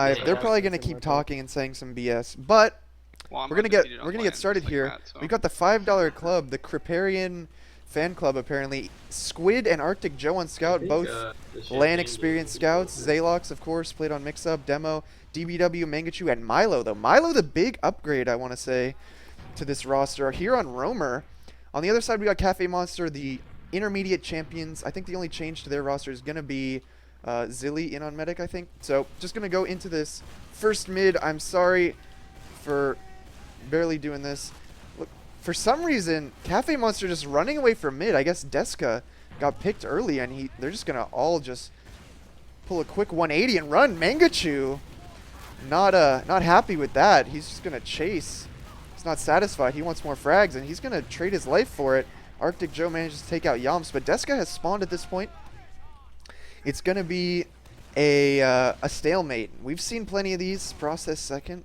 They're probably gonna keep talking and saying some BS, but Well, I'm we're gonna undefeated on get LAN, started just like here. Matt, so. We got the $5 club, the Criparian fan club apparently. Squid and Arctic Joe on scout, both LAN experienced scouts. Zalox, of course, played on mix-up, demo. DBW, Mangachu, and Milo though. Milo, the big upgrade, I want to say, to this roster. Here on Roamer, on the other side we got Cafe Monster, the intermediate champions. I think the only change to their roster is gonna be Zilly in on medic, I think. So just gonna go into this first mid. I'm sorry for barely doing this. Look, for some reason, Cafe Monster just running away from mid. I guess Deska got picked early, and they're just gonna all just pull a quick 180 and run. Mangachu, not happy with that. He's just gonna chase. He's not satisfied. He wants more frags, and he's gonna trade his life for it. Arctic Joe manages to take out Yamps, but Deska has spawned at this point. It's gonna be a stalemate. We've seen plenty of these. Process second.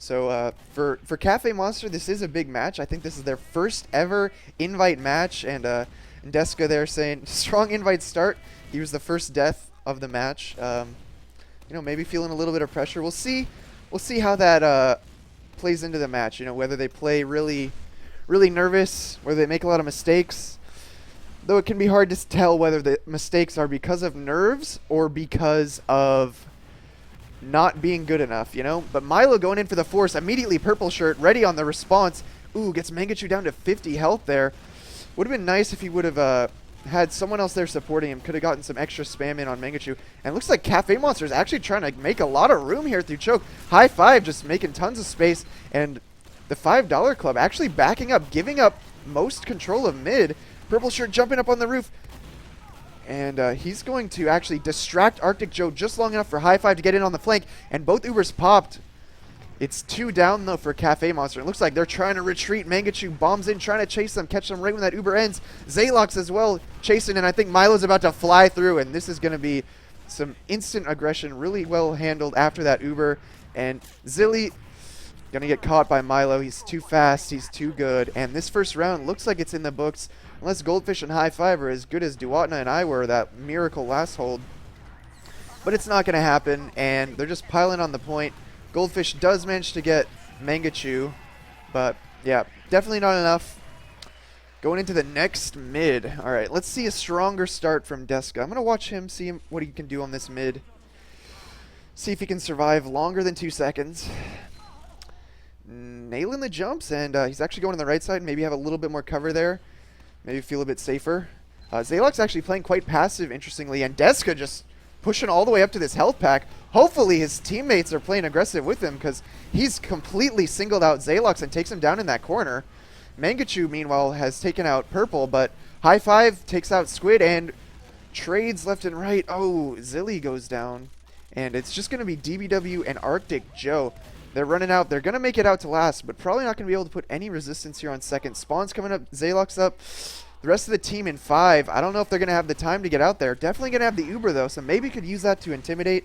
So for Cafe Monster, this is a big match. I think this is their first ever invite match, and Deska there saying strong invite start. He was the first death of the match. You know, maybe feeling a little bit of pressure. We'll see. We'll see how that plays into the match. You know, whether they play really nervous, whether they make a lot of mistakes. Though it can be hard to tell whether the mistakes are because of nerves or because of not being good enough, you know? But Milo going in for the force, immediately purple shirt, ready on the response. Ooh, gets Mangachu down to 50 health there. Would have been nice if he would have had someone else there supporting him. Could have gotten some extra spam in on Mangachu. And it looks like Cafe Monster is actually trying to make a lot of room here through choke. High five, just making tons of space. And the $5 club actually backing up, giving up most control of mid. Purple shirt jumping up on the roof. And he's going to actually distract Arctic Joe just long enough for high five to get in on the flank. And both Ubers popped. It's 2 down, though, for Cafe Monster. It looks like they're trying to retreat. Mangachu bombs in, trying to chase them, catch them right when that Uber ends. Zalox as well, chasing, and I think Milo's about to fly through. And this is going to be some instant aggression, really well handled after that Uber. And Zilly going to get caught by Milo. He's too fast. He's too good. And this first round looks like it's in the books. Unless Goldfish and High Five are as good as Duatna and I were that miracle last hold. But it's not going to happen, and they're just piling on the point. Goldfish does manage to get Mangachu, but yeah, definitely not enough. Going into the next mid. All right, let's see a stronger start from Deska. I'm going to watch him, see what he can do on this mid. See if he can survive longer than 2 seconds. Nailing the jumps, and he's actually going on the right side. Maybe have a little bit more cover there. Maybe feel a bit safer. Zalox actually playing quite passive, interestingly, and Deska just pushing all the way up to this health pack. Hopefully his teammates are playing aggressive with him because he's completely singled out Zalox and takes him down in that corner. Mangachu, meanwhile, has taken out Purple, but High Five takes out Squid and trades left and right. Oh, Zilly goes down, and it's just going to be DBW and Arctic Joe. They're running out. They're going to make it out to last, but probably not going to be able to put any resistance here on second. Spawn's coming up. Zalox up. The rest of the team in 5. I don't know if they're going to have the time to get out there. Definitely going to have the Uber, though, so maybe could use that to intimidate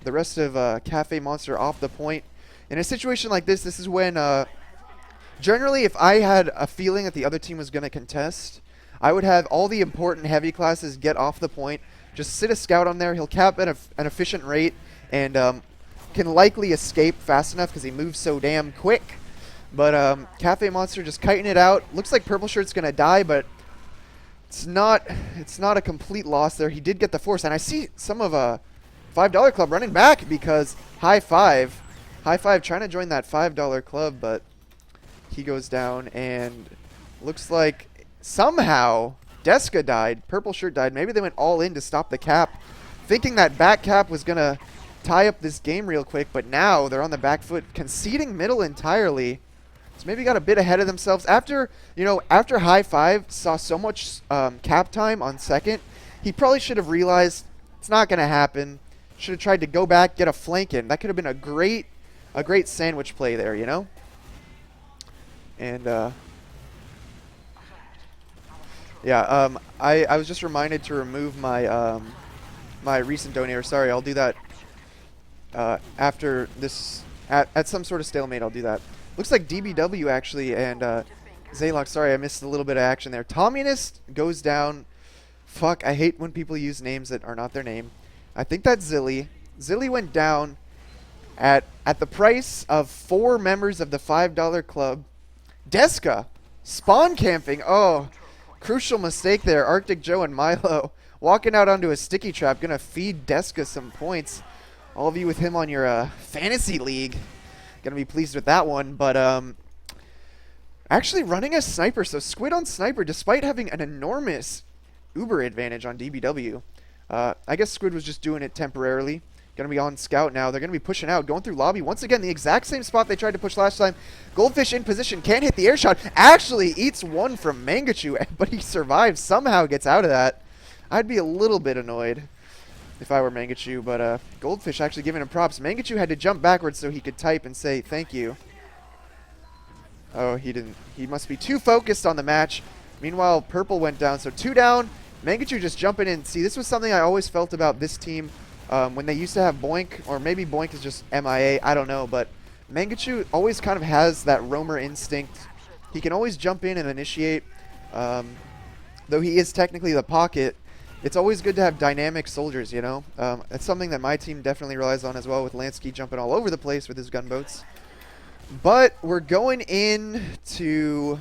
the rest of Cafe Monster off the point. In a situation like this, this is when generally if I had a feeling that the other team was going to contest, I would have all the important heavy classes get off the point. Just sit a scout on there. He'll cap at an efficient rate and can likely escape fast enough because he moves so damn quick. But Cafe Monster just kiting it out. Looks like Purple Shirt's going to die, but it's not a complete loss there. He did get the force, and I see some of $5 Club running back because High Five trying to join that $5 Club, but he goes down, and looks like somehow Deska died. Purple Shirt died. Maybe they went all in to stop the cap, thinking that back cap was going to tie up this game real quick, but now they're on the back foot, conceding middle entirely. So maybe got a bit ahead of themselves. After High Five saw so much cap time on second, he probably should have realized it's not going to happen. Should have tried to go back, get a flank in. That could have been a great sandwich play there, you know? And yeah, I was just reminded to remove my my recent donator. Sorry, I'll do that after this, at some sort of stalemate. I'll do that. Looks like DBW actually and Zalox. Sorry, I missed a little bit of action there. Communist goes down. Fuck, I hate when people use names that are not their name. I think that's Zilly. Zilly went down, At the price of 4 members of the $5 club, Deska, spawn camping. Oh, crucial mistake there. Arctic Joe and Milo walking out onto a sticky trap. Gonna feed Deska some points. All of you with him on your fantasy league, gonna be pleased with that one. But actually running a sniper. So Squid on sniper, despite having an enormous Uber advantage on DBW. I guess Squid was just doing it temporarily. Going to be on scout now. They're going to be pushing out, going through lobby. Once again, the exact same spot they tried to push last time. Goldfish in position, can't hit the air shot. Actually eats one from Mangachu, but he survives. Somehow gets out of that. I'd be a little bit annoyed if I were Mangachu, but Goldfish actually giving him props. Mangachu had to jump backwards so he could type and say thank you. Oh, he didn't. He must be too focused on the match. Meanwhile, Purple went down, so 2 down. Mangachu just jumping in. See, this was something I always felt about this team. When they used to have Boink, or maybe Boink is just MIA, I don't know, but Mangachu always kind of has that roamer instinct. He can always jump in and initiate. Though he is technically the pocket, it's always good to have dynamic soldiers, you know? It's something that my team definitely relies on as well, with Lansky jumping all over the place with his gunboats. But we're going in to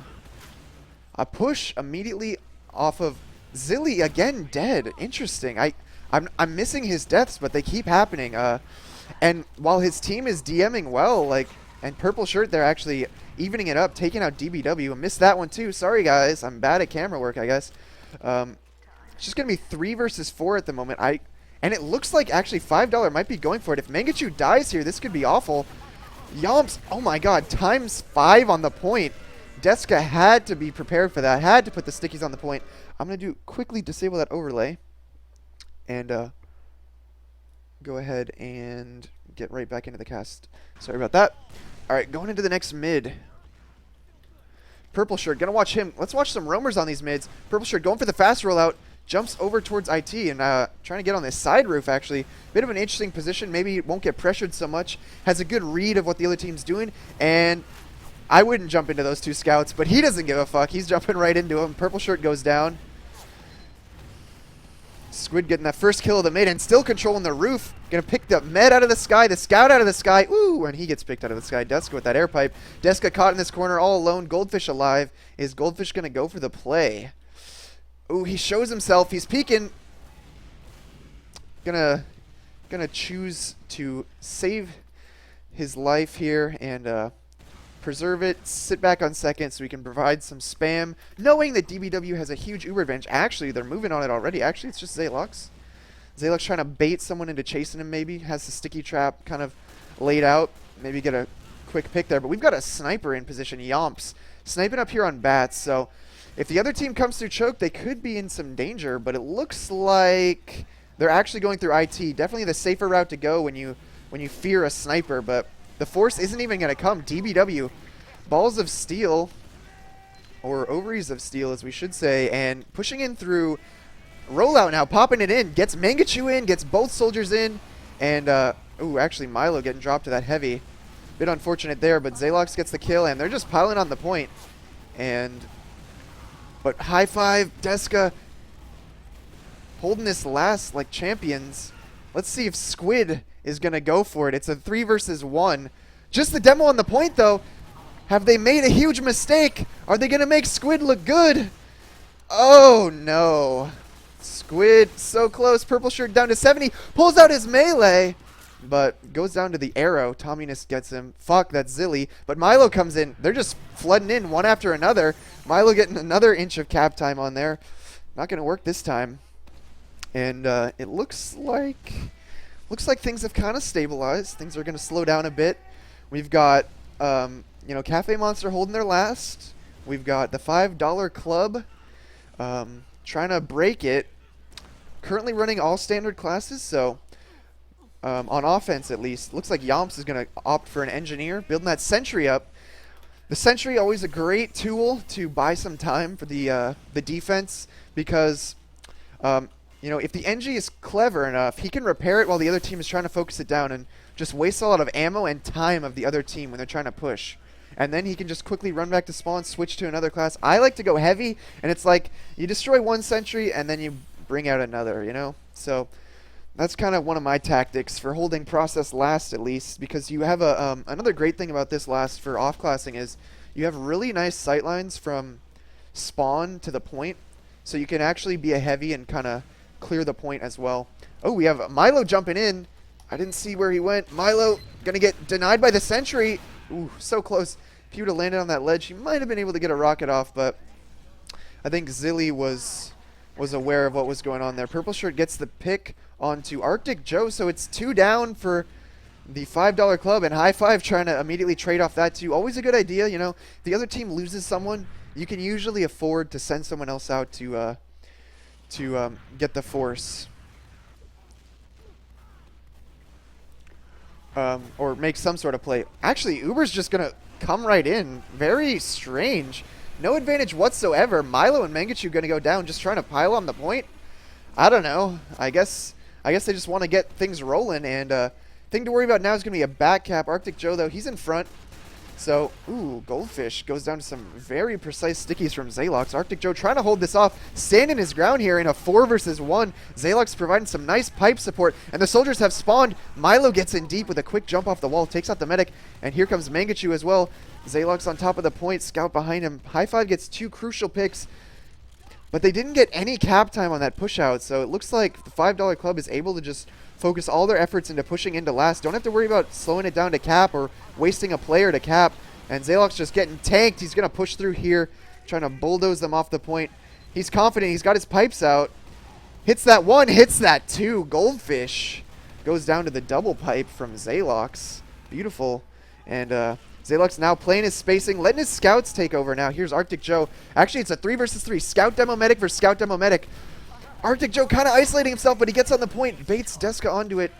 a push immediately off of Zilly, again dead. Interesting. I'm missing his deaths, but they keep happening. And while his team is DMing well, and Purple Shirt, they're actually evening it up, taking out DBW. I missed that one too. Sorry, guys. I'm bad at camera work, I guess. It's just going to be 3 versus 4 at the moment. And it looks like actually $5 might be going for it. If Mangachu dies here, this could be awful. Yomps, oh my god, ×5 on the point. Deska had to be prepared for that. Had to put the stickies on the point. I'm going to quickly disable that overlay. And go ahead and get right back into the cast. Sorry about that. Alright, going into the next mid. Purple Shirt, gonna watch him. Let's watch some roamers on these mids. Purple Shirt going for the fast rollout. Jumps over towards IT and trying to get on this side roof, actually. Bit of an interesting position. Maybe won't get pressured so much. Has a good read of what the other team's doing. And I wouldn't jump into those 2 scouts, but he doesn't give a fuck. He's jumping right into him. Purple Shirt goes down. Squid getting that first kill of the mid and still controlling the roof. Gonna pick the med out of the sky, the scout out of the sky. Ooh, and he gets picked out of the sky. Deska with that air pipe. Deska caught in this corner all alone. Goldfish alive. Is Goldfish gonna go for the play? Ooh, he shows himself. He's peeking. Gonna choose to save his life here and preserve it, sit back on second so we can provide some spam, knowing that DBW has a huge Uber advantage. Actually, they're moving on it already. Actually, it's just Zaylox. Zaylox trying to bait someone into chasing him maybe. Has the sticky trap kind of laid out. Maybe get a quick pick there. But we've got a sniper in position, Yomps, sniping up here on bats. So if the other team comes through choke, they could be in some danger. But it looks like they're actually going through IT. Definitely the safer route to go when you fear a sniper. But the force isn't even going to come. DBW, balls of steel, or ovaries of steel as we should say, and pushing in through rollout now, popping it in, gets Mangachu in, gets both soldiers in, and ooh, actually Milo getting dropped to that heavy. Bit unfortunate there, but Zaylox gets the kill, and they're just piling on the point. But high five, Deska holding this last like champions. Let's see if Squid is going to go for it. It's a 3 versus 1. Just the demo on the point, though. Have they made a huge mistake? Are they going to make Squid look good? Oh, no. Squid, so close. Purple Shirt down to 70. Pulls out his melee, but goes down to the arrow. Tomminess gets him. Fuck, that's Zilly. But Milo comes in. They're just flooding in one after another. Milo getting another inch of cap time on there. Not going to work this time. And it looks like things have kind of stabilized. Things are going to slow down a bit. We've got, Cafe Monster holding their last. We've got the $5 Club trying to break it. Currently running all standard classes, so on offense at least. Looks like Yomps is going to opt for an engineer, building that sentry up. The sentry, always a great tool to buy some time for the defense, because if the NG is clever enough, he can repair it while the other team is trying to focus it down and just waste a lot of ammo and time of the other team when they're trying to push. And then he can just quickly run back to spawn, switch to another class. I like to go heavy, and it's like you destroy one sentry and then you bring out another, So that's kind of one of my tactics for holding process last, at least, because you have a another great thing about this last for off-classing is you have really nice sightlines from spawn to the point, so you can actually be a heavy and kind of clear the point as well. Oh, we have Milo jumping in. I didn't see where he went. Milo gonna get denied by the sentry. Ooh, so close. If he would have landed on that ledge, he might have been able to get a rocket off, but I think Zilly was aware of what was going on there. Purple Shirt gets the pick onto Arctic Joe, so it's 2 down for the $5 club, and High Five trying to immediately trade off that too. Always a good idea, you know. If the other team loses someone, you can usually afford to send someone else out to get the force. Or make some sort of play. Actually, Uber's just going to come right in. Very strange. No advantage whatsoever. Milo and Mangachu going to go down, just trying to pile on the point. I don't know. I guess they just want to get things rolling. And thing to worry about now is going to be a back cap. Arctic Joe, though, he's in front. So, ooh, Goldfish goes down to some very precise stickies from Zalox. Arctic Joe trying to hold this off, standing his ground here in a 4 versus 1. Zalox providing some nice pipe support, and the soldiers have spawned. Milo gets in deep with a quick jump off the wall, takes out the medic, and here comes Mangachu as well. Zalox on top of the point, Scout behind him. High Five gets 2 crucial picks, but they didn't get any cap time on that push out, so it looks like the $5 club is able to just focus all their efforts into pushing into last. Don't have to worry about slowing it down to cap or wasting a player to cap. And Zalox just getting tanked. He's going to push through here, trying to bulldoze them off the point. He's confident. He's got his pipes out. Hits that 1, hits that 2. Goldfish goes down to the double pipe from Zalox. Beautiful. And Zalox now playing his spacing, letting his scouts take over now. Here's Arctic Joe. Actually, it's a 3 versus 3. Scout Demo Medic versus Scout Demo Medic. Arctic Joe kind of isolating himself, but he gets on the point. Baits Deska onto it.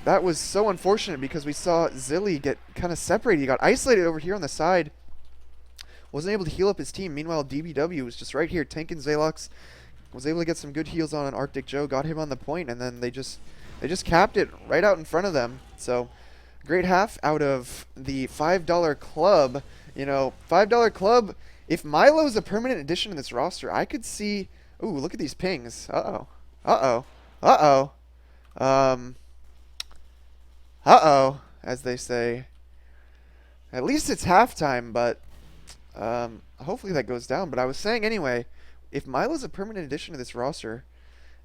That was so unfortunate because we saw Zilly get kind of separated. He got isolated over here on the side. Wasn't able to heal up his team. Meanwhile, DBW was just right here tanking Zalox. Was able to get some good heals on Arctic Joe. Got him on the point, and then they just capped it right out in front of them. So, great half out of the $5 club. You know, $5 club. If Milo's a permanent addition to this roster, I could see. Ooh, look at these pings. Uh-oh. Uh-oh. Uh-oh. Uh-oh, as they say. At least it's halftime, but hopefully that goes down. But I was saying anyway, if Milo's a permanent addition to this roster,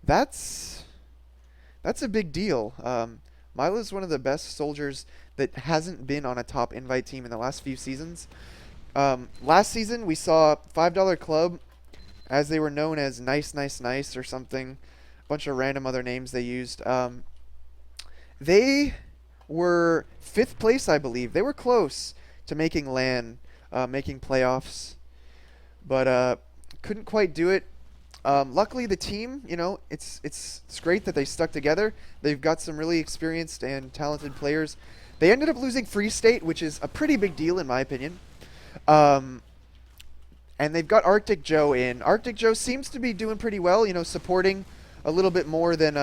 that's a big deal. Milo's one of the best soldiers that hasn't been on a top invite team in the last few seasons. Last season, we saw $5 Club, as they were known as Nice, Nice, Nice or something. A bunch of random other names they used. They were 5th place, I believe. They were close to making LAN, making playoffs, but couldn't quite do it. Luckily, the team, you know, it's great that they stuck together. They've got some really experienced and talented players. They ended up losing Free State, which is a pretty big deal in my opinion. And they've got Arctic Joe in. Arctic Joe seems to be doing pretty well, you know, supporting a little bit more than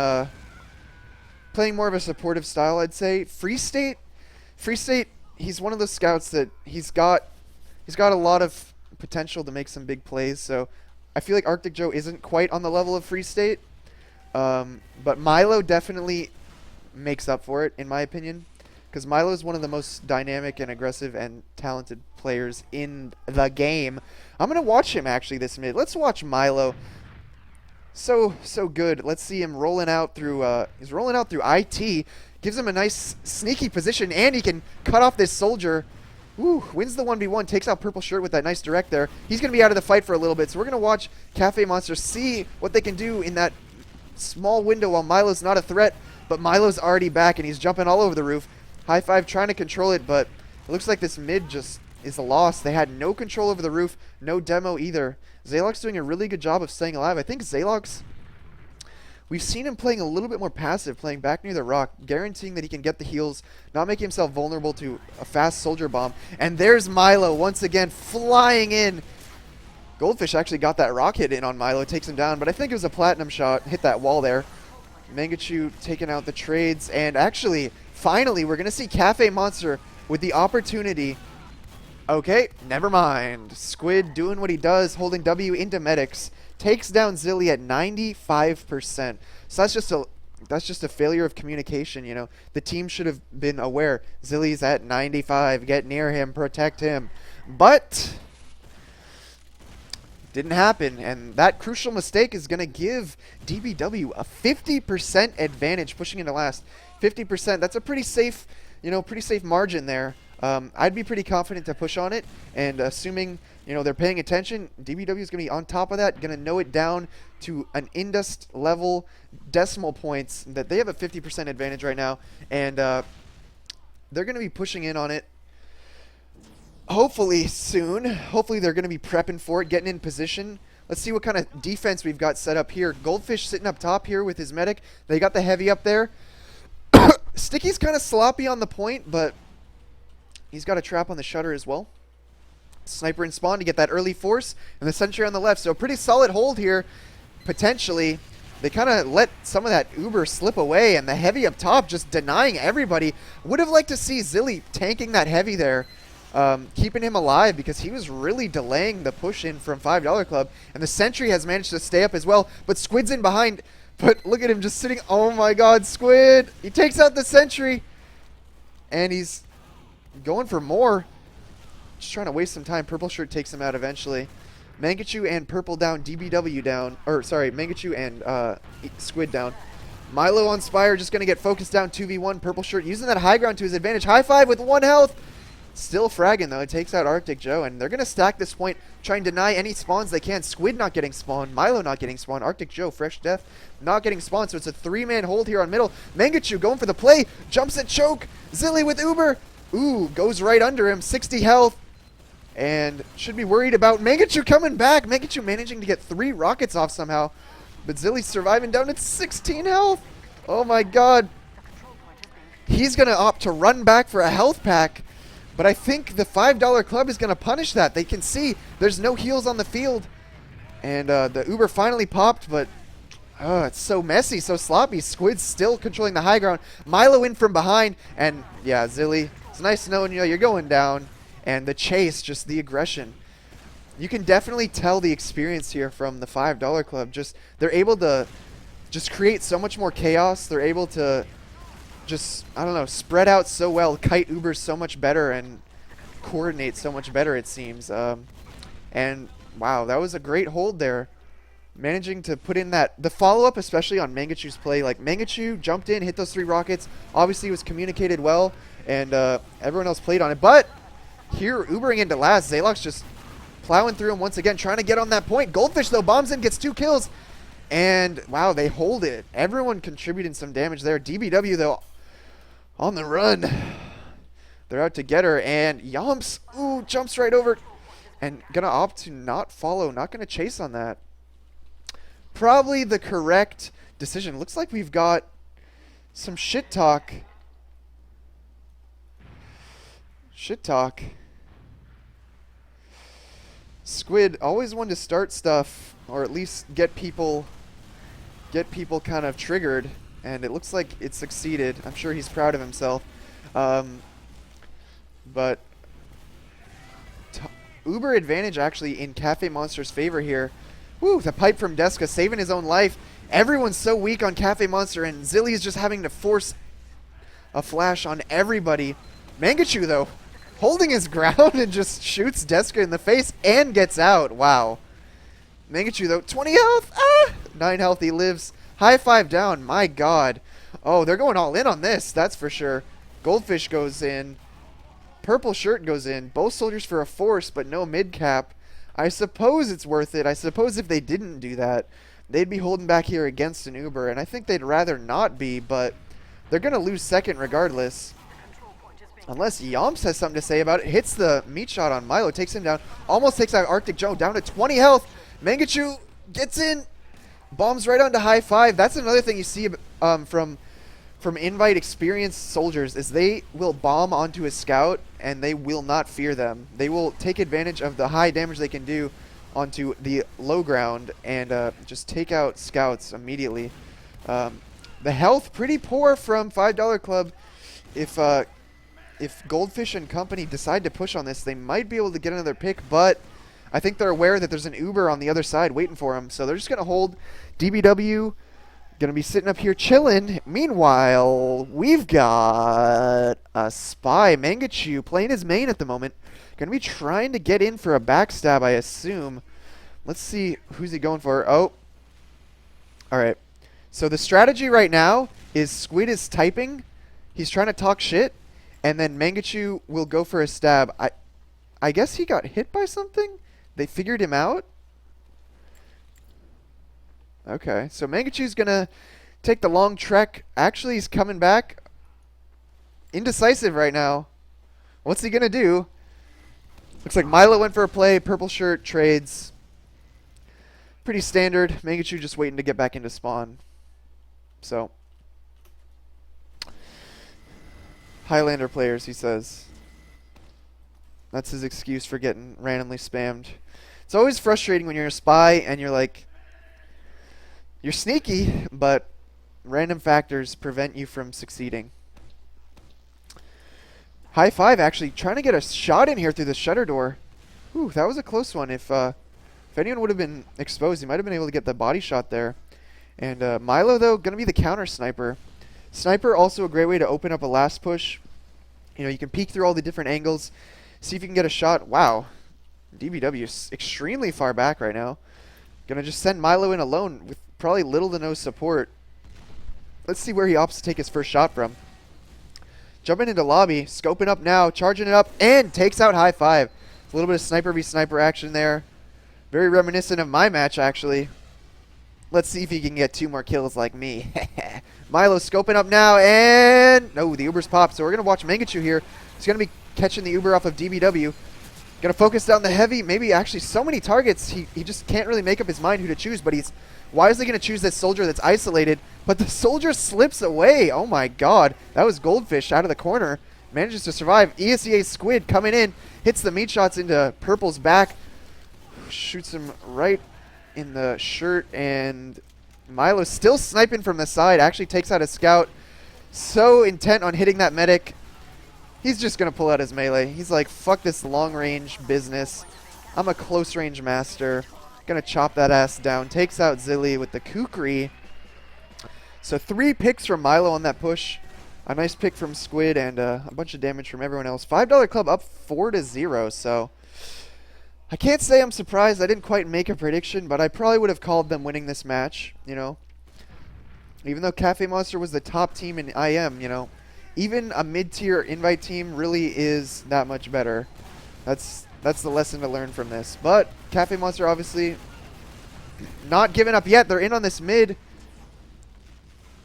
playing more of a supportive style, I'd say. Free State, he's one of those scouts that he's got a lot of potential to make some big plays. So I feel like Arctic Joe isn't quite on the level of Free State, but Milo definitely makes up for it, in my opinion, because Milo is one of the most dynamic and aggressive and talented players in the game. I'm gonna watch him actually this mid. Let's watch Milo. So good. Let's see him rolling out through. He's rolling out through IT. Gives him a nice sneaky position, and he can cut off this soldier. Woo, wins the 1v1, takes out Purple Shirt with that nice direct there. He's going to be out of the fight for a little bit, so we're going to watch Cafe Monster see what they can do in that small window while Milo's not a threat, but Milo's already back, and he's jumping all over the roof. High Five trying to control it, but it looks like this mid just is a loss. They had no control over the roof, no demo either. Zalox doing a really good job of staying alive. I think Zalox, we've seen him playing a little bit more passive, playing back near the rock, guaranteeing that he can get the heals, not making himself vulnerable to a fast soldier bomb. And there's Milo once again flying in. Goldfish actually got that rock hit in on Milo, takes him down, but I think it was a platinum shot, hit that wall there. Mangachu taking out the trades, and actually, finally, we're going to see Cafe Monster with the opportunity. Okay, never mind. Squid doing what he does, holding W into medics, Takes down Zilly at 95%. So that's just a failure of communication, you know. The team should have been aware. Zilly's at 95. Get near him. Protect him. But didn't happen, and that crucial mistake is going to give DBW a 50% advantage pushing into last. 50%, that's a pretty safe, you know, pretty safe margin there. I'd be pretty confident to push on it, and assuming, you know, they're paying attention, DBW is going to be on top of that, going to know it down to an Indust level decimal points that they have a 50% advantage right now, and they're going to be pushing in on it hopefully soon. Hopefully they're going to be prepping for it, getting in position. Let's see what kind of defense we've got set up here. Goldfish sitting up top here with his medic. They got the heavy up there. Sticky's kind of sloppy on the point, but he's got a trap on the shutter as well. Sniper in spawn to get that early force, and the sentry on the left. So a pretty solid hold here, potentially. They kind of let some of that Uber slip away, and the heavy up top just denying everybody. Would have liked to see Zilly tanking that heavy there. Keeping him alive because he was really delaying the push in from $5 Club, and the sentry has managed to stay up as well, but Squid's in behind. But look at him just sitting. Oh my god, Squid! He takes out the sentry, and he's going for more. Just trying to waste some time. Purple Shirt takes him out eventually. Mangachu and Purple down, DBW down, or sorry, Mangachu and Squid down. Milo on Spire just going to get focused down 2v1. Purple Shirt using that high ground to his advantage. High five with 1 health. Still fragging, though. It takes out Arctic Joe, and they're going to stack this point, try and deny any spawns they can. Squid not getting spawned, Milo not getting spawned, Arctic Joe, Fresh Death, not getting spawned, so it's a 3-man hold here on middle. Mangachu going for the play, jumps at choke, Zilly with Uber, ooh, goes right under him, 60 health, and should be worried about Mangachu coming back. Mangachu managing to get 3 rockets off somehow, but Zilly's surviving down at 16 health. Oh my god. He's going to opt to run back for a health pack. But I think the $5 Club is going to punish that. They can see there's no heals on the field. And the Uber finally popped, but it's so messy, so sloppy. Squid's still controlling the high ground. Milo in from behind. And, yeah, Zilly, it's nice knowing you're going down. And the chase, just the aggression. You can definitely tell the experience here from the $5 Club. They're able to just create so much more chaos. They're able to just, I don't know, spread out so well, kite Ubers so much better, and coordinate so much better, it seems. And wow, that was a great hold there. Managing to put in the follow-up, especially on Mangachu's play. Like, Mangachu jumped in, hit those 3 rockets, obviously was communicated well, and everyone else played on it. But here, Ubering into last, Zaylox just plowing through him once again, trying to get on that point. Goldfish, though, bombs in, gets 2 kills. And, wow, they hold it. Everyone contributing some damage there. DBW, though, on the run. They're out to get her, and Yomps, ooh, jumps right over, and gonna opt to not follow, not gonna chase on that. Probably the correct decision. Looks like we've got some shit talk. Shit talk. Squid always wanted to start stuff, or at least get people kind of triggered. And it looks like it succeeded. I'm sure he's proud of himself. But Uber advantage actually in Cafe Monster's favor here. Woo, the pipe from Deska saving his own life. Everyone's so weak on Cafe Monster, and Zilly is just having to force a flash on everybody. Mangachu, though, holding his ground and just shoots Deska in the face and gets out. Wow. Mangachu, though, 20 health. 9 health, he lives. High five down, my god. Oh, they're going all in on this, that's for sure. Goldfish goes in. Purple Shirt goes in. Both soldiers for a force, but no mid-cap. I suppose it's worth it. I suppose if they didn't do that, they'd be holding back here against an Uber, and I think they'd rather not be, but they're going to lose second regardless. Unless Yomps has something to say about it. Hits the meat shot on Milo, takes him down. Almost takes out Arctic Joe, down to 20 health. Mangachu gets in. Bombs right onto high five. That's another thing you see from invite experienced soldiers is they will bomb onto a scout and they will not fear them. They will take advantage of the high damage they can do onto the low ground and just take out scouts immediately. The health pretty poor from $5 Club. If Goldfish and company decide to push on this, they might be able to get another pick, but I think they're aware that there's an Uber on the other side waiting for him, so they're just going to hold. DBW going to be sitting up here chilling. Meanwhile, we've got a spy, Mangachu, playing his main at the moment. Going to be trying to get in for a backstab, I assume. Let's see who's he going for. Oh. All right. So the strategy right now is Squid is typing. He's trying to talk shit. And then Mangachu will go for a stab. I guess he got hit by something? They figured him out? Okay. So Mangachu's going to take the long trek. Actually, he's coming back. Indecisive right now. What's he going to do? Looks like Milo went for a play. Purple shirt trades. Pretty standard. Mangachu just waiting to get back into spawn. So, Highlander players, he says. That's his excuse for getting randomly spammed. It's always frustrating when you're a spy and you're like, you're sneaky, but random factors prevent you from succeeding. High Five actually trying to get a shot in here through the shutter door. Ooh, that was a close one. If anyone would have been exposed, he might have been able to get the body shot there. And Milo, though, going to be the counter sniper. Sniper also a great way to open up a last push. You know, you can peek through all the different angles, see if you can get a shot. Wow. DBW is extremely far back right now. Going to just send Milo in alone with probably little to no support. Let's see where he opts to take his first shot from. Jumping into lobby, scoping up now, charging it up, and takes out High Five. A little bit of sniper v sniper action there. Very reminiscent of my match, actually. Let's see if he can get 2 more kills like me. Milo scoping up now, and no, the Uber's popped. So we're going to watch Mangachu here. He's going to be catching the Uber off of DBW. Going to focus down the heavy. Maybe actually so many targets, he just can't really make up his mind who to choose. But he's wisely going to choose this soldier that's isolated. But the soldier slips away. Oh my god. That was Goldfish out of the corner. Manages to survive. ESEA Squid coming in. Hits the meat shots into Purple's back. Shoots him right in the shirt. And Milo's still sniping from the side. Actually takes out a scout. So intent on hitting that medic. He's just going to pull out his melee. He's like, fuck this long range business. I'm a close range master. Going to chop that ass down. Takes out Zilly with the kukri. So 3 picks from Milo on that push. A nice pick from Squid and a bunch of damage from everyone else. $5 Club up 4-0. So I can't say I'm surprised. I didn't quite make a prediction, but I probably would have called them winning this match, you know. Even though Cafe Monster was the top team in IM, you know. Even a mid-tier invite team really is that much better. That's the lesson to learn from this. But Cafe Monster obviously not giving up yet. They're in on this mid.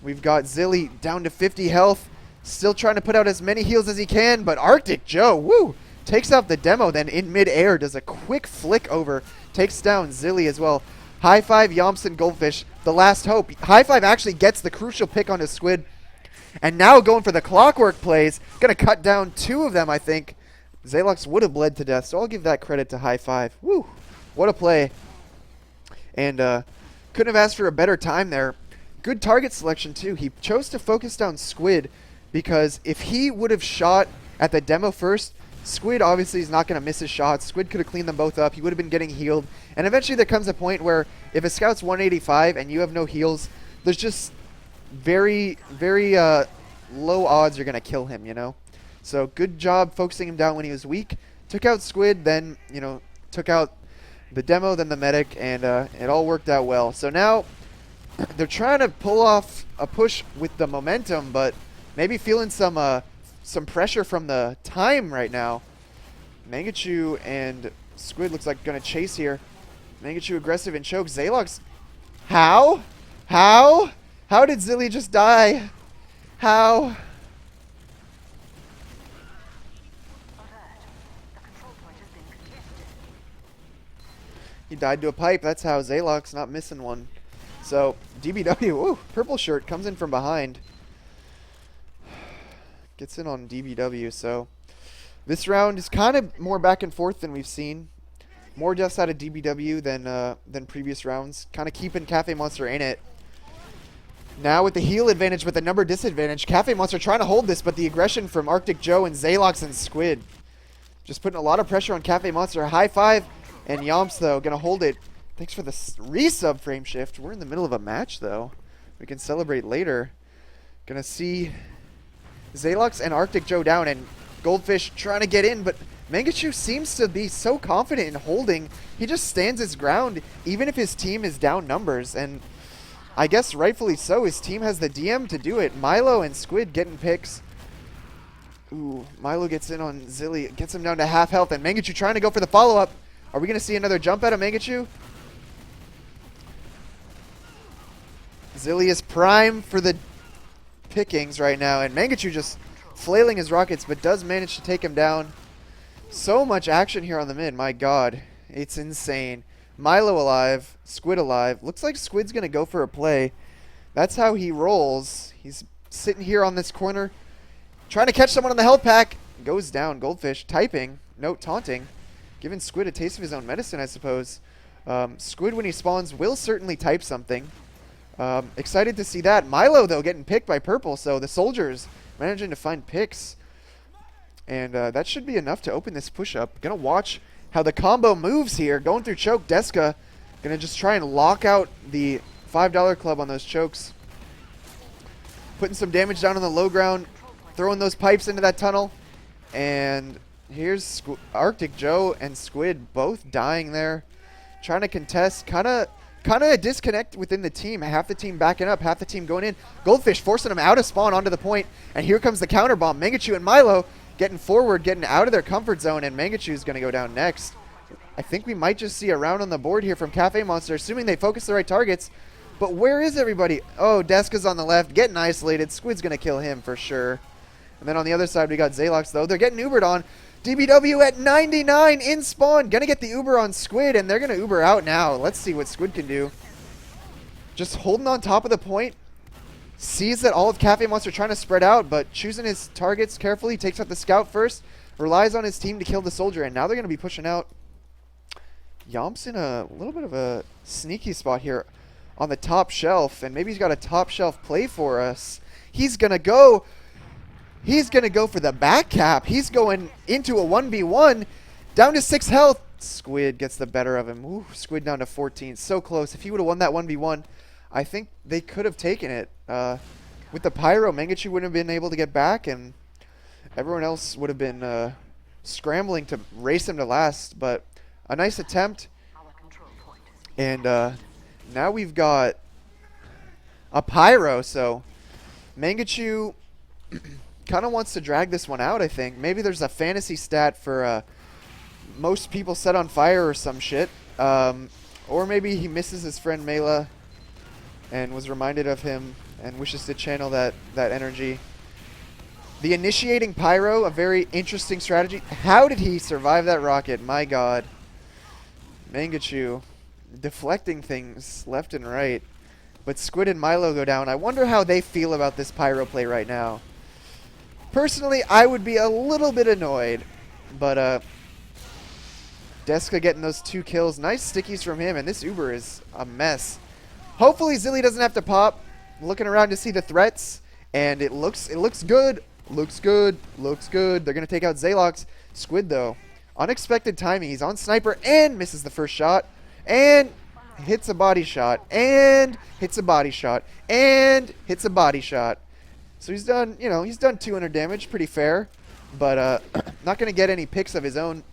We've got Zilly down to 50 health. Still trying to put out as many heals as he can. But Arctic Joe, woo, takes out the demo. Then in mid-air does a quick flick over. Takes down Zilly as well. High Five, Yomson, Goldfish, the last hope. High Five actually gets the crucial pick on his Squid. And now going for the clockwork plays. Going to cut down 2 of them, I think. Zalox would have bled to death, so I'll give that credit to High Five. Woo, what a play. And couldn't have asked for a better time there. Good target selection, too. He chose to focus down Squid because if he would have shot at the demo first, Squid obviously is not going to miss his shots. Squid could have cleaned them both up. He would have been getting healed. And eventually there comes a point where if a scout's 185 and you have no heals, there's just very, very low odds you're going to kill him, you know? So good job focusing him down when he was weak. Took out Squid, then, you know, took out the demo, then the medic, and it all worked out well. So now they're trying to pull off a push with the momentum, but maybe feeling some pressure from the time right now. Mangachu and Squid looks like going to chase here. Mangachu aggressive and choke. Zalox. How? How? How did Zilly just die? How? He died to a pipe. That's how. Zalox not missing one. So DBW, ooh, purple shirt comes in from behind. Gets in on DBW. So this round is kind of more back and forth than we've seen. More deaths out of DBW than previous rounds. Kind of keeping Cafe Monster in it. Now with the heal advantage, but the number disadvantage, Cafe Monster trying to hold this, but the aggression from Arctic Joe and Zalox and Squid just putting a lot of pressure on Cafe Monster. High Five And Yomps, though, going to hold it. Thanks for the resub frame shift. We're in the middle of a match, though. We can celebrate later. Going to see Zalox and Arctic Joe down, and Goldfish trying to get in, but Mangachu seems to be so confident in holding. He just stands his ground, even if his team is down numbers, and I guess rightfully so. His team has the DM to do it. Milo and Squid getting picks. Ooh, Milo gets in on Zilly, gets him down to half health, and Mangachu trying to go for the follow-up. Are we going to see another jump out of Mangachu? Zilly is prime for the pickings right now, and Mangachu just flailing his rockets, but does manage to take him down. So much action here on the mid, my god. It's insane. Milo alive, Squid alive. Looks like Squid's going to go for a play. That's how he rolls. He's sitting here on this corner, trying to catch someone on the health pack. Goes down. Goldfish typing. Note taunting. Giving Squid a taste of his own medicine, I suppose. Squid, when he spawns, will certainly type something. Excited to see that. Milo, though, getting picked by Purple, so the soldiers managing to find picks. And that should be enough to open this push-up. Gonna watch how the combo moves here. Going through choke. Deska gonna just try and lock out the $5 club on those chokes. Putting some damage down on the low ground. Throwing those pipes into that tunnel. And here's Arctic Joe and Squid both dying there. Trying to contest. Kind of a disconnect within the team. Half the team backing up, half the team going in. Goldfish forcing him out of spawn onto the point. And here comes the counter bomb. Mangachu and Milo getting forward, getting out of their comfort zone, and Mangachu's going to go down next. I think we might just see a round on the board here from Cafe Monster, assuming they focus the right targets. But where is everybody? Oh, Deska's on the left, getting isolated. Squid's going to kill him for sure. And then on the other side, we got Zalox, though. They're getting Ubered on. DBW at 99 in spawn. Going to get the Uber on Squid, and they're going to Uber out now. Let's see what Squid can do. Just holding on top of the point. Sees that all of Cafe Monster trying to spread out, but choosing his targets carefully. Takes out the scout first. Relies on his team to kill the soldier, and now they're going to be pushing out. Yomps in a little bit of a sneaky spot here on the top shelf, and maybe he's got a top shelf play for us. He's going to go for the back cap. He's going into a 1v1. Down to 6 health. Squid gets the better of him. Ooh, Squid down to 14. So close. If he would have won that 1v1, I think they could have taken it. With the Pyro, Mangachu wouldn't have been able to get back, and everyone else would have been scrambling to race him to last. But a nice attempt. And now we've got a Pyro, so Mangachu kind of wants to drag this one out, I think. Maybe there's a fantasy stat for most people set on fire or some shit. Or maybe he misses his friend Mela and was reminded of him and wishes to channel that energy. The initiating Pyro, a very interesting strategy. How did he survive that rocket? My god. Mangachu deflecting things left and right. But Squid and Milo go down. I wonder how they feel about this Pyro play right now. Personally, I would be a little bit annoyed. But Deska getting those 2 kills. Nice stickies from him, and this Uber is a mess. Hopefully Zilly doesn't have to pop. Looking around to see the threats, and it looks good. Looks good. They're going to take out Zalox. Squid, though, unexpected timing. He's on sniper and misses the first shot, and hits a body shot, and hits a body shot, and hits a body shot. So he's done, he's done 200 damage, pretty fair, but not going to get any picks of his own.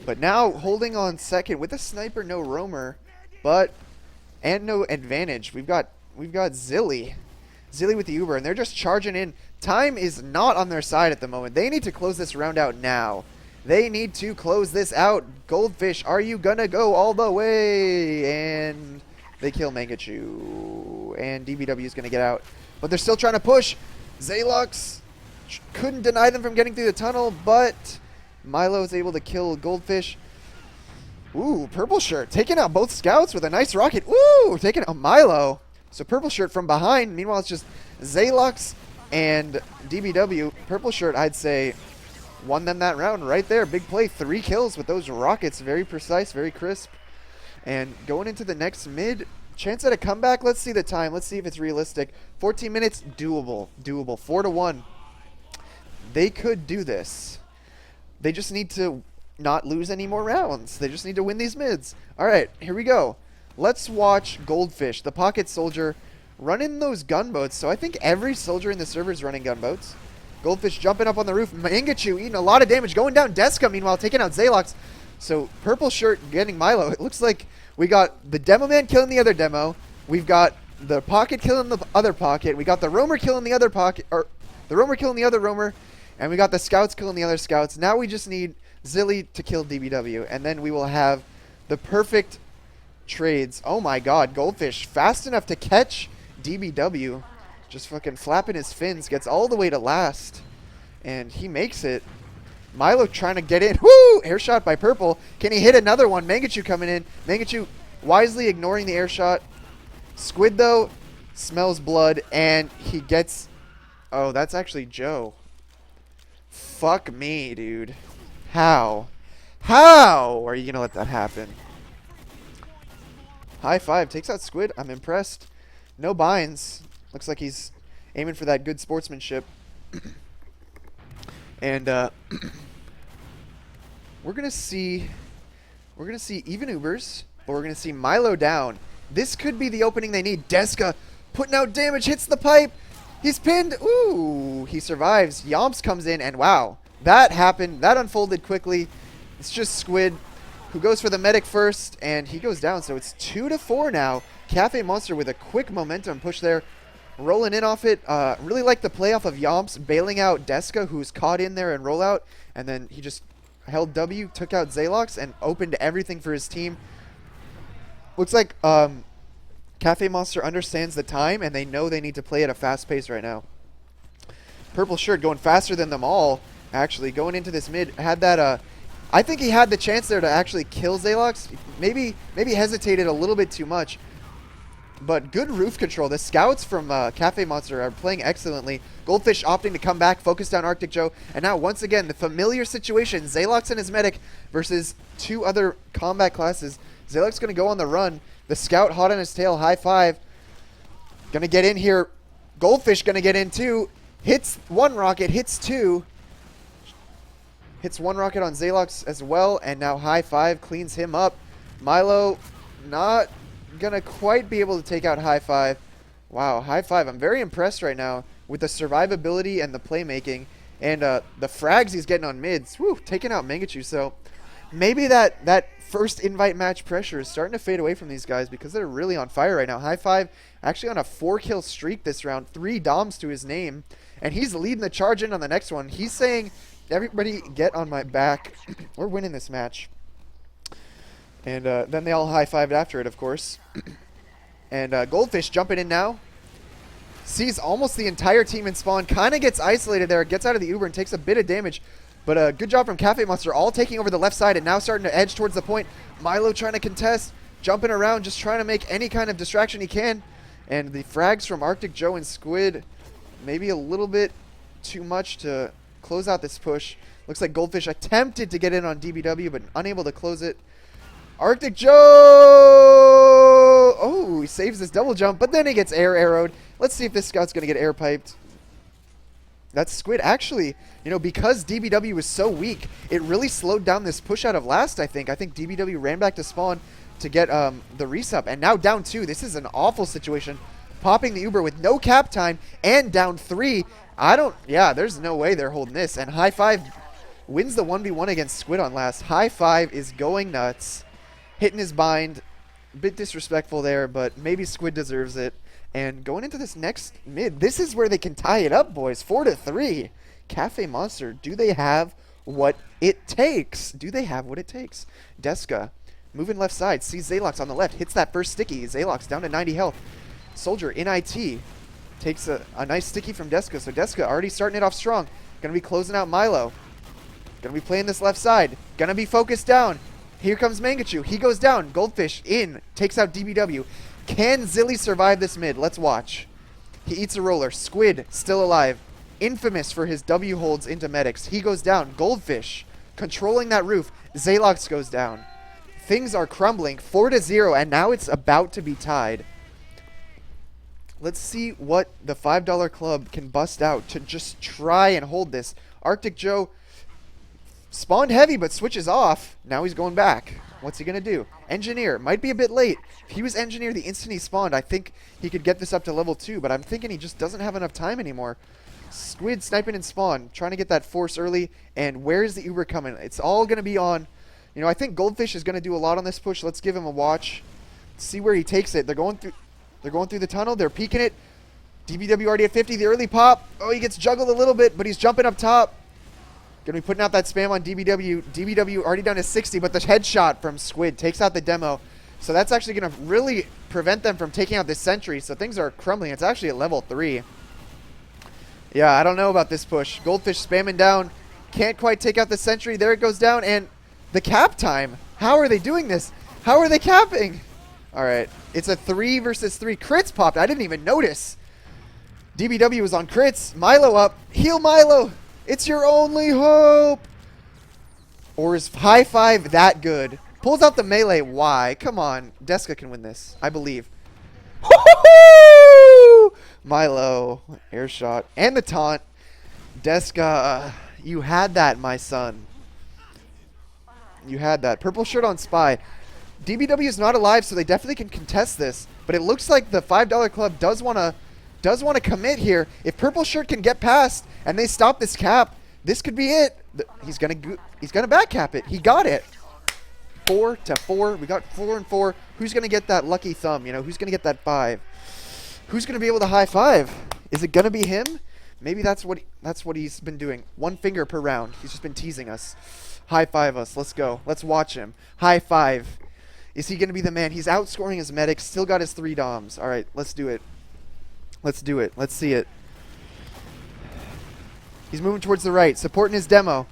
But now holding on second with a sniper, no roamer, and no advantage. We've got Zilly with the Uber, and they're just charging in. Time is not on their side at the moment. They need to close this round out now. They need to close this out. Goldfish, are you gonna go all the way? And they kill Mangachu, and DBW is gonna get out, but they're still trying to push. Zalox couldn't deny them from getting through the tunnel, but Milo is able to kill Goldfish. Ooh, Purple Shirt taking out both scouts with a nice rocket. Ooh, taking out Milo. So Purple Shirt from behind. Meanwhile, it's just Zalox and DBW. Purple Shirt, I'd say, won them that round right there. Big play. 3 kills with those rockets. Very precise, very crisp. And going into the next mid, chance at a comeback. Let's see the time. Let's see if it's realistic. 14 minutes, doable. 4-1. They could do this. They just need to, not lose any more rounds. They just need to win these mids. All right, here we go. Let's watch Goldfish, the pocket soldier, running those gunboats. So I think every soldier in the server is running gunboats. Goldfish jumping up on the roof. Mangachu eating a lot of damage. Going down Deska, meanwhile, taking out Zalox. So purple shirt getting Milo. It looks like we got the demo man killing the other demo. We've got the pocket killing the other pocket. We got the roamer killing the other pocket, or the roamer killing the other roamer. And we got the scouts killing the other scouts. Now we just need Zilly to kill DBW. And then we will have the perfect trades. Oh my god, Goldfish fast enough to catch DBW. Just fucking flapping his fins. Gets all the way to last. And he makes it. Milo trying to get in. Woo! Air shot by Purple. Can he hit another one? Mangachu coming in. Mangachu wisely ignoring the air shot. Squid, though, smells blood. And he gets... Oh, that's actually Joe. Fuck me, dude. How? How are you going to let that happen? High five. Takes out Squid. I'm impressed. No binds. Looks like he's aiming for that good sportsmanship. And we're gonna see even Ubers, but we're gonna see Milo down. This could be the opening they need. Deska putting out damage, hits the pipe. He's pinned. Ooh, he survives. Yomps comes in, and wow, that happened. That unfolded quickly. It's just Squid who goes for the medic first, and he goes down. So it's 2-4 now. Cafe Monster with a quick momentum push there. Rolling in off it. Really like the play off of Yomps, bailing out Deska, who's caught in there and roll out. And then he just held W, took out Zalox, and opened everything for his team. Looks like Cafe Monster understands the time, and they know they need to play at a fast pace right now. Purple shirt going faster than them all, actually. Going into this mid, had that... I think he had the chance there to actually kill Zalox. Maybe hesitated a little bit too much. But good roof control. The scouts from Cafe Monster are playing excellently. Goldfish opting to come back, focus down Arctic Joe. And now, once again, the familiar situation. Zalox and his medic versus two other combat classes. Zalox going to go on the run. The scout hot on his tail. High five. Going to get in here. Goldfish going to get in too. Hits one rocket. Hits two. Hits one rocket on Zalox as well. And now high five cleans him up. Milo not... gonna quite be able to take out high five. Wow, high five. I'm very impressed right now with the survivability and the playmaking and the frags he's getting on mids. Woo, taking out Mangachu. So maybe that first invite match pressure is starting to fade away from these guys because they're really on fire right now. High five actually on a 4-kill streak this round, 3 doms to his name, and he's leading the charge in on the next one. He's saying, everybody get on my back. We're winning this match. And then they all high-fived after it, of course. And Goldfish jumping in now. Sees almost the entire team in spawn. Kind of gets isolated there. Gets out of the Uber and takes a bit of damage. But good job from Cafe Monster. All taking over the left side and now starting to edge towards the point. Milo trying to contest. Jumping around. Just trying to make any kind of distraction he can. And the frags from Arctic Joe and Squid. Maybe a little bit too much to close out this push. Looks like Goldfish attempted to get in on DBW but unable to close it. Arctic Joe! Oh, he saves his double jump, but then he gets air arrowed. Let's see if this scout's going to get air piped. That's Squid. Actually, you know, because DBW was so weak, it really slowed down this push out of last, I think. I think DBW ran back to spawn to get the resup. And now down 2. This is an awful situation. Popping the Uber with no cap time and down 3. Yeah, there's no way they're holding this. And high five wins the 1v1 against Squid on last. High five is going nuts. Hitting his bind. A bit disrespectful there, but maybe Squid deserves it. And going into this next mid, this is where they can tie it up, boys. 4-3. Cafe Monster, do they have what it takes? Do they have what it takes? Deska, moving left side, sees Zalox on the left, hits that first sticky. Zalox down to 90 health. Soldier in IT. Takes a nice sticky from Deska. So Deska already starting it off strong. Gonna be closing out Milo. Gonna be playing this left side. Gonna be focused down. Here comes Mangachu. He goes down. Goldfish in. Takes out DBW. Can Zilly survive this mid? Let's watch. He eats a roller. Squid still alive. Infamous for his W holds into medics. He goes down. Goldfish controlling that roof. Zalox goes down. Things are crumbling. 4-0, and now it's about to be tied. Let's see what the $5 Club can bust out to just try and hold this. Arctic Joe Spawned heavy, but switches off. Now he's going back. What's he going to do? Engineer. Might be a bit late. If he was Engineer the instant he spawned, I think he could get this up to level 2, but I'm thinking he just doesn't have enough time anymore. Squid sniping and spawn, trying to get that force early, and where's the Uber coming? It's all going to be on, you know, I think Goldfish is going to do a lot on this push. Let's give him a watch. See where he takes it. They're going through the tunnel. They're peeking it. DBW already at 50. The early pop. Oh, he gets juggled a little bit, but he's jumping up top. Going to be putting out that spam on DBW. DBW already down to 60, but the headshot from Squid takes out the demo. So that's actually going to really prevent them from taking out this sentry. So things are crumbling. It's actually at level 3. Yeah, I don't know about this push. Goldfish spamming down. Can't quite take out the sentry. There it goes down. And the cap time. How are they doing this? How are they capping? All right. It's a 3 versus 3. Crits popped. I didn't even notice. DBW was on crits. Milo up. Heal Milo. It's your only hope. Or is High Five that good? Pulls out the melee. Why? Come on. Deska can win this. I believe. Milo, air shot, and the taunt. Deska, you had that, my son. You had that. Purple shirt on Spy. DBW is not alive, so they definitely can contest this. But it looks like the $5 Club does want to commit here. If Purple shirt can get past and they stop this cap, this could be it. He's gonna back cap it. He got it. 4 to 4. We got 4 and 4. Who's gonna get that lucky thumb? You know, who's gonna get that 5? Who's gonna be able to high five? Is it gonna be him? Maybe that's what he's been doing. 1 finger per round. He's just been teasing us. High five us. Let's go. Let's watch him. High five. Is he gonna be the man? He's outscoring his medic. Still got his 3 doms. All right, let's do it. Let's do it. Let's see it. He's moving towards the right, supporting his demo.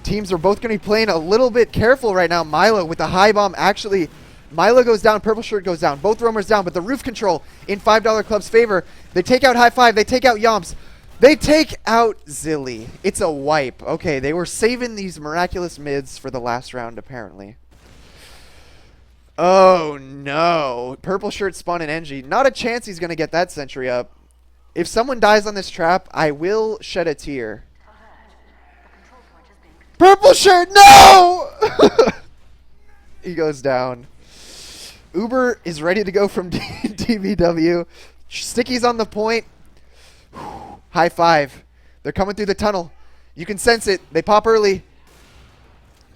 Teams are both gonna be playing a little bit careful right now. Milo with the high bomb actually. Milo goes down, Purple Shirt goes down. Both roamers down, but the roof control in $5 Club's favor. They take out High Five. They take out Yomps. They take out Zilly. It's a wipe. Okay, they were saving these miraculous mids for the last round, apparently. Oh, no. Purple Shirt spawn an Engie. Not a chance he's going to get that sentry up. If someone dies on this trap, I will shed a tear. Purple Shirt, no! He goes down. Uber is ready to go from DBW. Sticky's on the point. High five. They're coming through the tunnel. You can sense it. They pop early.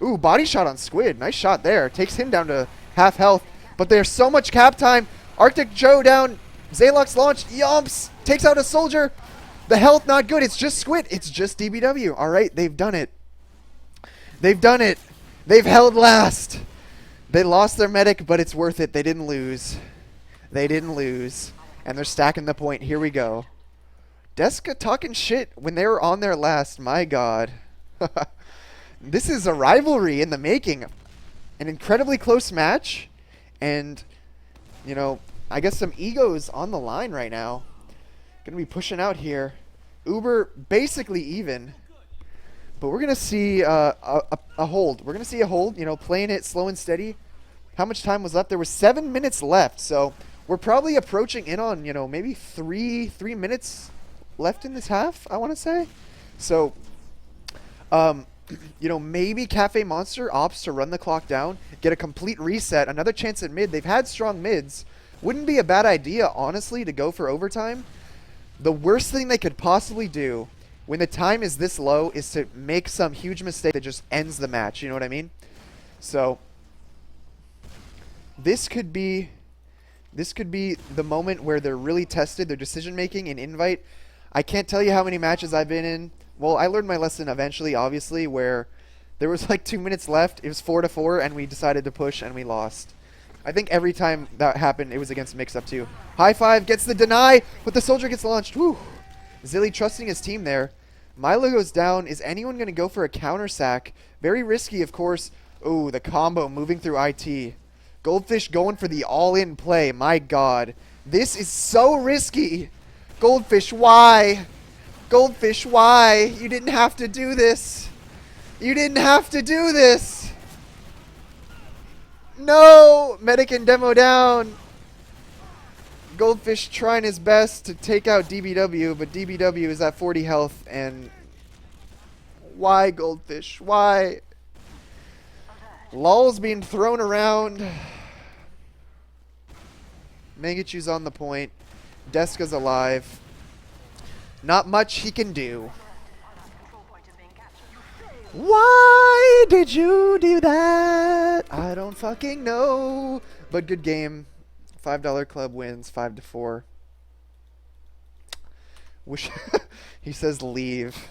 Ooh, body shot on Squid. Nice shot there. Takes him down to half health. But there's so much cap time. Arctic Joe down. Zaylox launched. Yomps takes out a soldier. The health not good. It's just Squid. It's just DBW. All right, they've done it. They've done it. They've held last. They lost their medic, but it's worth it. They didn't lose. They didn't lose. And they're stacking the point. Here we go. Deska talking shit when they were on their last. My God. This is a rivalry in the making. An incredibly close match. And, you know, I guess some egos on the line right now. Going to be pushing out here. Uber basically even. But we're going to see a hold. We're going to see a hold, you know, playing it slow and steady. How much time was left? There was 7 minutes left. So we're probably approaching in on, you know, maybe three minutes left in this half, I want to say. So, you know, maybe Cafe Monster opts to run the clock down, get a complete reset, another chance at mid. They've had strong mids. Wouldn't be a bad idea, honestly, to go for overtime. The worst thing they could possibly do when the time is this low is to make some huge mistake that just ends the match. You know what I mean? So this could be the moment where they're really tested, their decision making in Invite. I can't tell you how many matches I've been in. Well, I learned my lesson eventually, obviously, where there was like 2 minutes left. It was 4-4, and we decided to push, and we lost. I think every time that happened, it was against Mix-Up too. High five gets the deny, but the soldier gets launched. Woo! Zilly trusting his team there. Milo goes down. Is anyone going to go for a counter sack? Very risky, of course. Ooh, the combo moving through IT. Goldfish going for the all-in play. My God. This is so risky. Goldfish, why? Goldfish, why? You didn't have to do this. You didn't have to do this. No! Medic and demo down. Goldfish trying his best to take out DBW, but DBW is at 40 health, and Why, Goldfish? Why? Lul's being thrown around. Mangachu's on the point. Deska's alive. Not much he can do. Why did you do that? I don't fucking know. But good game. $5 Club wins 5-4. Wish he says leave.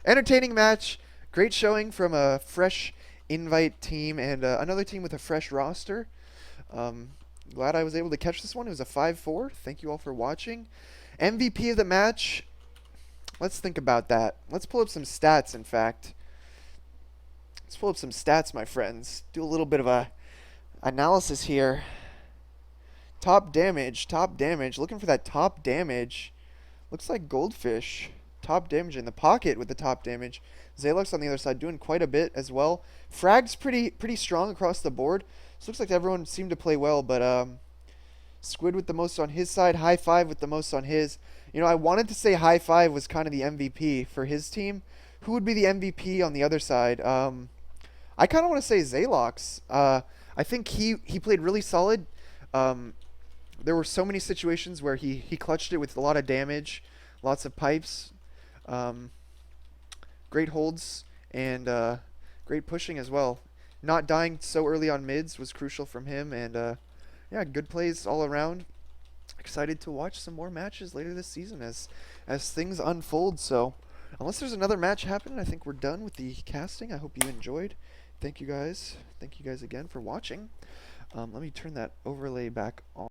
Entertaining match. Great showing from a fresh invite team and another team with a fresh roster. Glad I was able to catch this one. It was a 5-4. Thank you all for watching. MVP of the match. Let's think about that. Let's pull up some stats, in fact. Let's pull up some stats, my friends. Do a little bit of a analysis here. Top damage. Looking for that top damage. Looks like Goldfish. Top damage in the pocket with the top damage. Zalox on the other side doing quite a bit as well. Frag's pretty strong across the board. So looks like everyone seemed to play well, but Squid with the most on his side. High Five with the most on his. You know, I wanted to say High Five was kind of the MVP for his team. Who would be the MVP on the other side? I kind of want to say Zalox. I think he played really solid. There were so many situations where he clutched it with a lot of damage, lots of pipes, great holds, and great pushing as well. Not dying so early on mids was crucial from him, and yeah, good plays all around. Excited to watch some more matches later this season as things unfold. So unless there's another match happening, I think we're done with the casting. I hope you enjoyed. Thank you guys again for watching. Let me turn that overlay back on.